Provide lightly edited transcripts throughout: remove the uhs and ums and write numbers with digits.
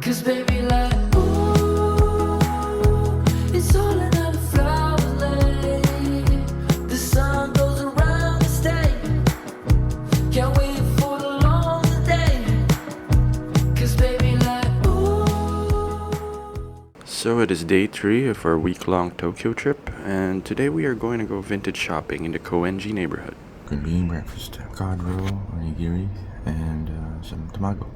Cause baby like ooh, it's all another flower lay. The sun goes around the state. Can't wait for the long day. Cause baby like ooh. So it is day 3 of our week-long Tokyo trip, and today we are going to go vintage shopping in the Koenji neighborhood. Gonna be eating breakfast. Cod roll, onigiri, and some tamago.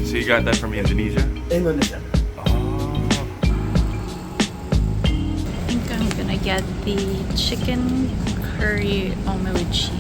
So you got that from Indonesia? Indonesia. Oh. I think I'm gonna get the chicken curry omelet with cheese.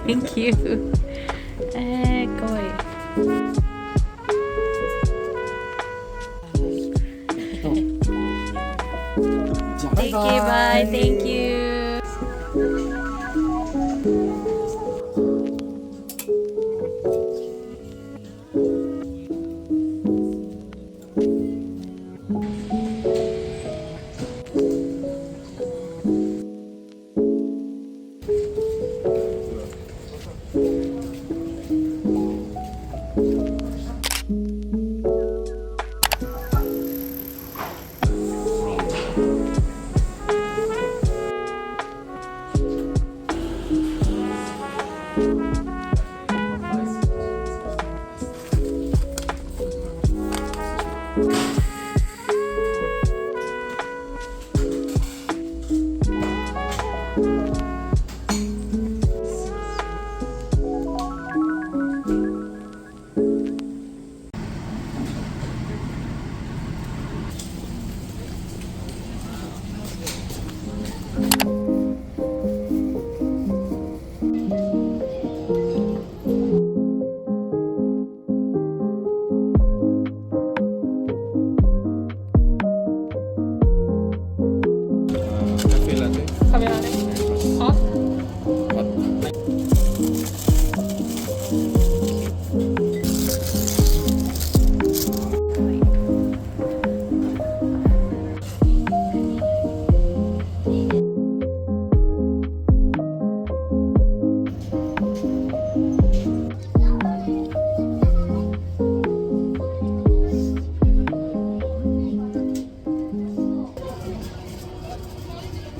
Thank you. Koy. Thank you, bye. Thank you.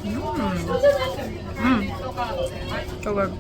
So good.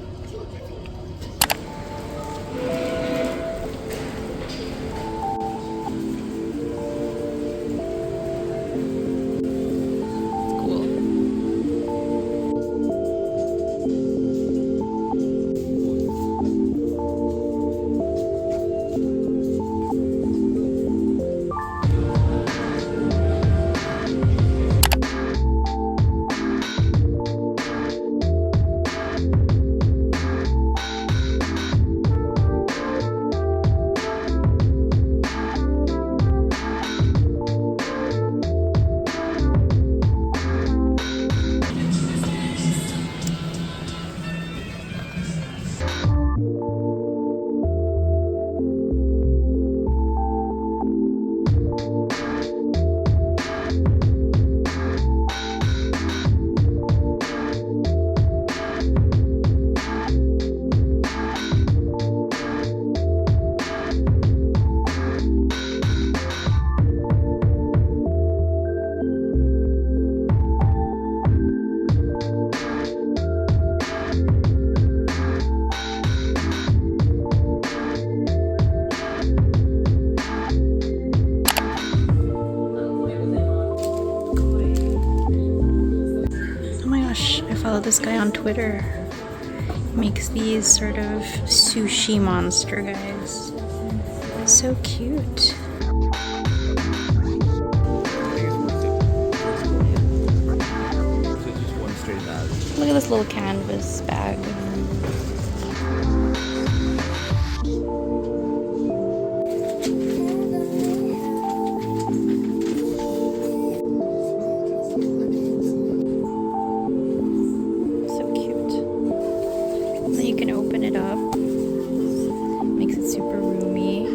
Oh my gosh, I follow this guy on Twitter. Makes these sort of sushi monster guys. So cute. Look at this little canvas bag. So cute. Then you can open it up. Makes it super roomy.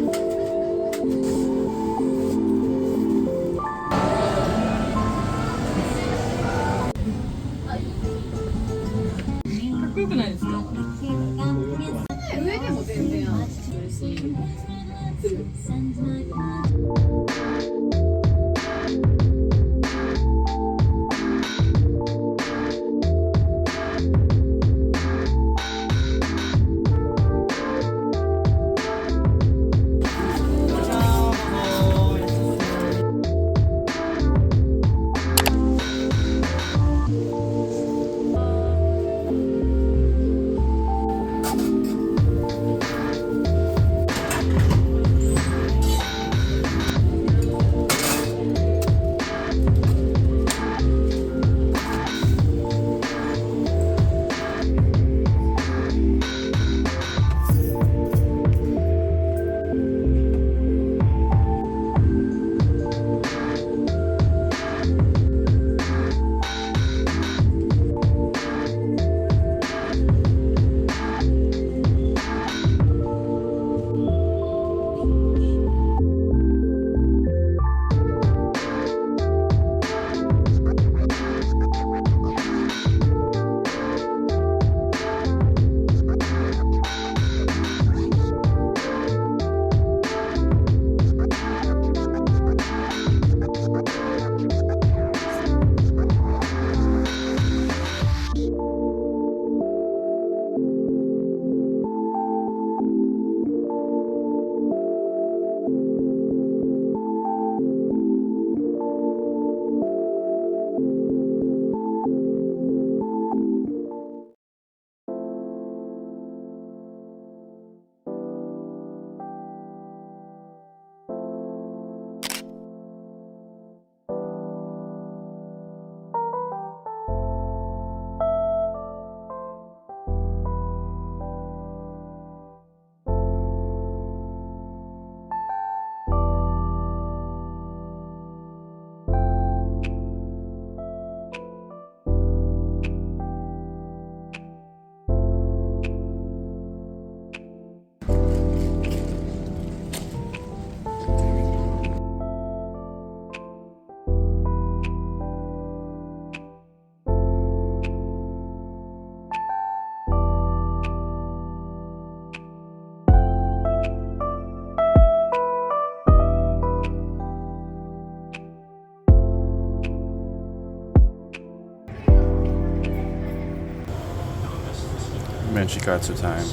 Menchikatsu time.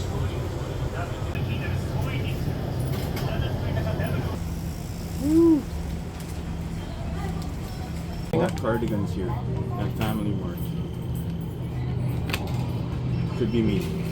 They got cardigans here at Family Mart. Could be me.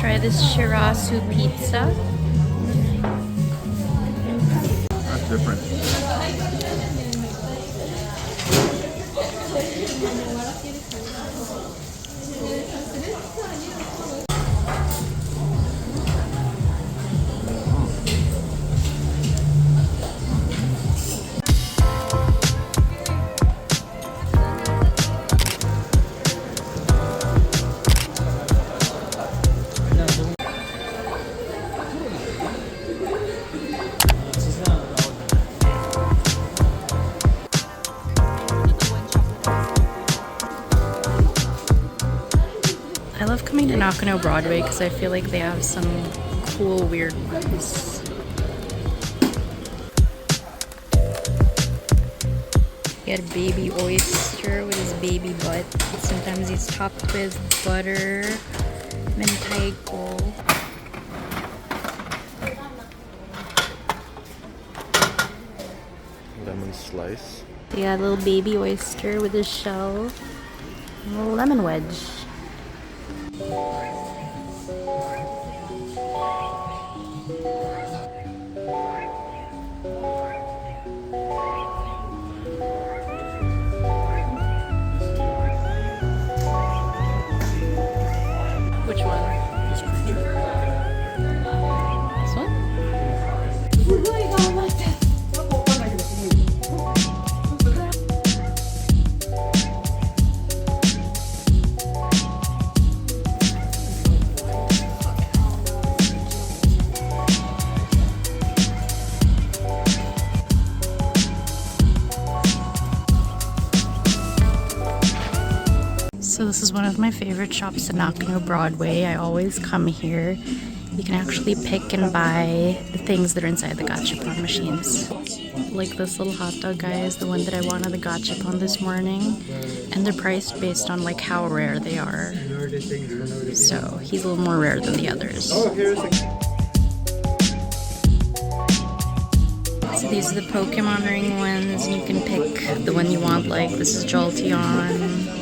Try this shirasu pizza. That's different. I love coming to Nakano Broadway because I feel like they have some cool, weird ones. You get a baby oyster with his baby butt. Sometimes he's topped with butter, mentaiko. Lemon slice. They got a little baby oyster with his shell, and a little lemon wedge. Which one? This creature. This one? So this is one of my favorite shops in Nakano Broadway. I always come here. You can actually pick and buy the things that are inside the gachapon machines. Like this little hot dog guy is the one that I wanted the gachapon this morning. And they're priced based on like how rare they are. So he's a little more rare than the others. So these are the Pokemon ring ones, and you can pick the one you want. Like this is Jolteon.